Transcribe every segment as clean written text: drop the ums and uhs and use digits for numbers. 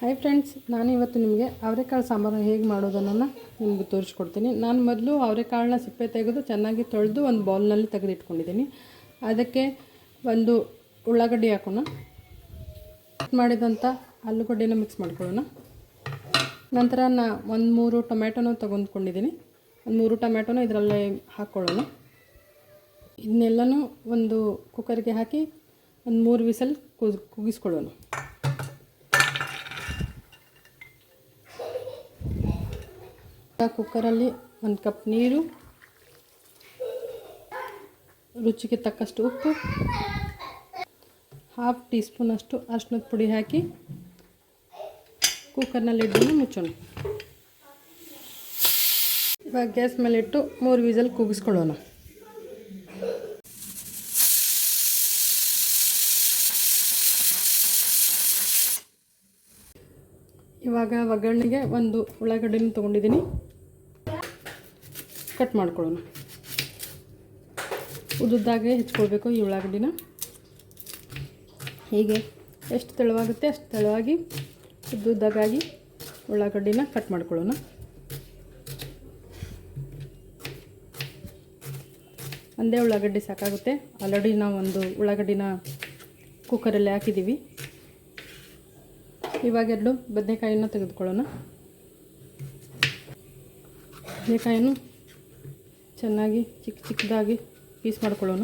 Hi friends, ನಾನು ಇವತ್ತು ನಿಮಗೆ ಅವರೆಕಾಳು ಸಾಂಬಾರು ಹೇಗೆ ಮಾಡೋದನ್ನು ನಿಮಗೆ ತೋರಿಸ್ಕೊಡ್ತೀನಿ. ನಾನು ಮೊದಲು ಅವರೆಕಾಳನ್ನ ಸಿಪ್ಪೆ ತೆಗೆದು ಚೆನ್ನಾಗಿ ತೊಳೆದು ಒಂದು ಬೌಲ್ನಲ್ಲಿ ತೆಗೆದಿಟ್ಕೊಂಡಿದ್ದೀನಿ. ಅದಕ್ಕೆ ಒಂದು ಉಳ್ಳಾಗಡ್ಡಿ ಹಾಕೋಣ. ಕಟ್ ಮಾಡಿದಂಥ ಆಲೂಗಡ್ಡೆನ ಮಿಕ್ಸ್ ಮಾಡ್ಕೊಳ್ಳೋಣ. ನಂತರ ಒಂದು 3 ಟೊಮೆಟೊನ ತೊಗೊಂಡ್ಕೊಂಡಿದ್ದೀನಿ. ಒಂದು 3 ಟೊಮೆಟೊನ ಇದರಲ್ಲೇ ಹಾಕ್ಕೊಳ್ಳೋಣ. ಇದನ್ನೆಲ್ಲನೂ ಒಂದು ಕುಕ್ಕರ್ಗೆ ಹಾಕಿ ಒಂದು 3 ವಿಸಲ್ ಕೂಗಿಸ್ಕೊಳ್ಳೋಣ. ಕುಕ್ಕರಲ್ಲಿ 1 ಕಪ್ ನೀರು, ರುಚಿಗೆ ತಕ್ಕಷ್ಟು ಉಪ್ಪು, 1/2 ಟೀ ಸ್ಪೂನಷ್ಟು ಅರಿಶಿಣದ ಪುಡಿ ಹಾಕಿ ಕುಕ್ಕರ್ನಲ್ಲಿ ಇಟ್ಟು ಮುಚ್ಚೋಣ. ಇವಾಗ ಗ್ಯಾಸ್ ಮೇಲೆ ಇಟ್ಟು 3 ವಿಸಲ್ ಕೂಗಿಸ್ಕೊಳ್ಳೋಣ. ಇವಾಗ ಒಗ್ಗರಣೆಗೆ ಒಂದು ಉಳ್ಳಾಗಡ್ಡಿನ ತೊಗೊಂಡಿದ್ದೀನಿ. ಕಟ್ ಮಾಡ್ಕೊಳ್ಳೋಣ. ಉದ್ದುದ್ದಾಗೆ ಹೆಚ್ಕೊಳ್ಬೇಕು ಈ ಉಳ್ಳಾಗಡ್ಡಿನ. ಹೀಗೆ ಎಷ್ಟು ತೆಳುವಾಗುತ್ತೆ ಅಷ್ಟು ತೆಳುವಾಗಿ ಉದ್ದುದ್ದಾಗಿ ಉಳ್ಳಾಗಡ್ಡಿನ ಕಟ್ ಮಾಡ್ಕೊಳ್ಳೋಣ. ಒಂದೇ ಉಳ್ಳಾಗಡ್ಡಿ ಸಾಕಾಗುತ್ತೆ. ಆಲ್ರೆಡಿ ನಾವು ಒಂದು ಉಳ್ಳಾಗಡ್ಡಿನ ಕುಕ್ಕರಲ್ಲಿ ಹಾಕಿದ್ದೀವಿ. ಇವಾಗ 2 ಬದನೆಕಾಯಿನ ತೆಗೆದುಕೊಳ್ಳೋಣ. ಬದನೆಕಾಯನ್ನು ಚೆನ್ನಾಗಿ ಚಿಕ್ಕದಾಗಿ ಪೀಸ್ ಮಾಡ್ಕೊಳ್ಳೋಣ.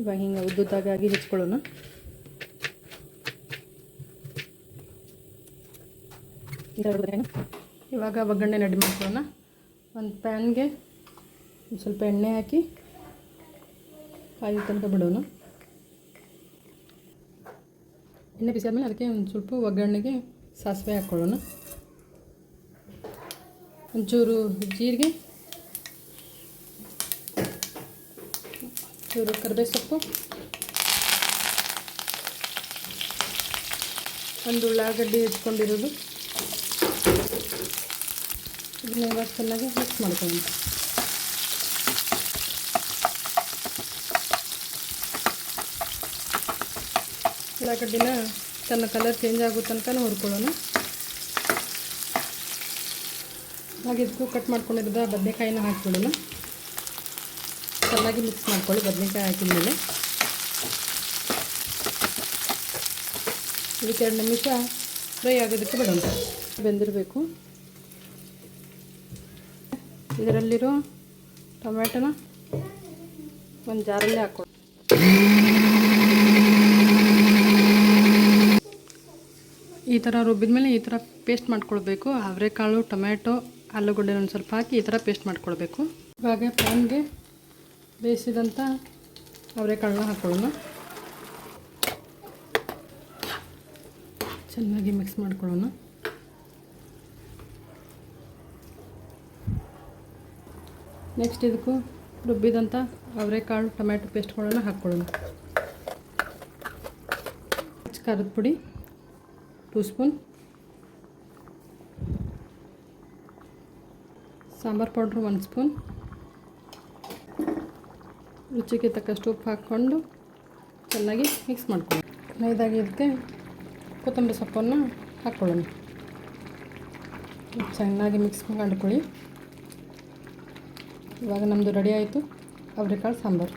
ಇವಾಗ ಹಿಂಗೆ ಉದ್ದುದ್ದಾಗಿ ಹೆಚ್ಕೊಳ್ಳೋಣ. ಇವಾಗ ಒಗ್ಗರಣೆ ರೆಡಿ ಮಾಡ್ಕೊಳ್ಳೋಣ. ಒಂದು ಪ್ಯಾನ್ಗೆ ಸ್ವಲ್ಪ ಎಣ್ಣೆ ಹಾಕಿ ಕಾಯಿ ತನಕ ಬಿಡೋಣ. ಎಣ್ಣೆ ಬಿಸಿ ಆದಮೇಲೆ ಅದಕ್ಕೆ ಒಂದು ಸ್ವಲ್ಪ ಒಗ್ಗರಣೆಗೆ ಸಾಸಿವೆ ಹಾಕ್ಕೊಳ್ಳೋಣ. ಒಂಚೂರು ಜೀರಿಗೆ, ಚೂರು ಕರಿಬೇವು ಸೊಪ್ಪು, ಒಂದು ಉಳ್ಳಾಗಡ್ಡಿ ಹೆಚ್ಕೊಂಡಿರೋದು, ಇದನ್ನ ಇವಾಗ ಚೆನ್ನಾಗಿ ಮಿಕ್ಸ್ ಮಾಡ್ಕೊಳ್ಳೋಣ. ಉಳ್ಳಾಗಡ್ಡಿನ ತನ್ನ ಕಲರ್ ಚೇಂಜ್ ಆಗೋ ತನಕ ಹುರ್ಕೊಳ್ಳೋಣ. ಹಾಗೆ ಇದಕ್ಕೂ ಕಟ್ ಮಾಡ್ಕೊಂಡಿರೋದ ಬದನೆಕಾಯಿನ ಹಾಕ್ಬಿಡೋಣ. ಚೆನ್ನಾಗಿ ಮಿಕ್ಸ್ ಮಾಡ್ಕೊಳ್ಳಿ. ಬದನೆಕಾಯಿ ಹಾಕಿದ ಮೇಲೆ ಇದಕ್ಕೆ 2 ನಿಮಿಷ ಫ್ರೈ ಆಗೋದಕ್ಕೆ ಬಿಡೋಣ. ಬೆಂದಿರಬೇಕು. ಇದರಲ್ಲಿರೋ ಟೊಮೆಟೊನ ಒಂದು ಜಾರಲ್ಲಿ ಹಾಕ್ಕೊಳ್ಳಿ. ಈ ಥರ ರುಬ್ಬಿದ ಮೇಲೆ ಈ ಥರ ಪೇಸ್ಟ್ ಮಾಡ್ಕೊಳ್ಬೇಕು. ಅವರೆಕಾಳು, ಟೊಮೆಟೊ, ಆಲೂಗಡ್ಡೆ ಒಂದು ಸ್ವಲ್ಪ ಹಾಕಿ ಈ ಥರ ಪೇಸ್ಟ್ ಮಾಡ್ಕೊಳ್ಬೇಕು. ಇವಾಗ ಪ್ಯಾನ್ಗೆ ಬೇಯಿಸಿದಂಥ ಅವರೆಕಾಳನ್ನ ಹಾಕ್ಕೊಳ್ಳೋಣ. ಚೆನ್ನಾಗಿ ಮಿಕ್ಸ್ ಮಾಡ್ಕೊಳ್ಳೋಣ. ನೆಕ್ಸ್ಟ್ ಇದಕ್ಕೂ ರುಬ್ಬಿದಂಥ ಅವರೆಕಾಳು, ಟೊಮೆಟೊ ಪೇಸ್ಟ್ಗಳನ್ನು ಹಾಕ್ಕೊಳ್ಳೋಣ. ಖಾರದ ಪುಡಿ 2 ಸ್ಪೂನ್, ಸಾಂಬಾರು ಪೌಡ್ರು 1 ಸ್ಪೂನ್, ರುಚಿಗೆ ತಕ್ಕಷ್ಟು ಉಪ್ಪು ಹಾಕ್ಕೊಂಡು ಚೆನ್ನಾಗಿ ಮಿಕ್ಸ್ ಮಾಡ್ಕೊಳ್ಳಿ. ಕೊನೆಯದಾಗಿ ಇದಕ್ಕೆ ಕೊತ್ತಂಬರಿ ಸೊಪ್ಪನ್ನು ಹಾಕ್ಕೊಳ್ಳೋಣ. ಚೆನ್ನಾಗಿ ಮಿಕ್ಸ್ ಮಾಡ್ಕೊಳ್ಳಿ. ಇವಾಗ ನಮ್ಮದು ರೆಡಿ ಆಯಿತು ಅವರೆಕಾಳು ಸಾಂಬಾರು.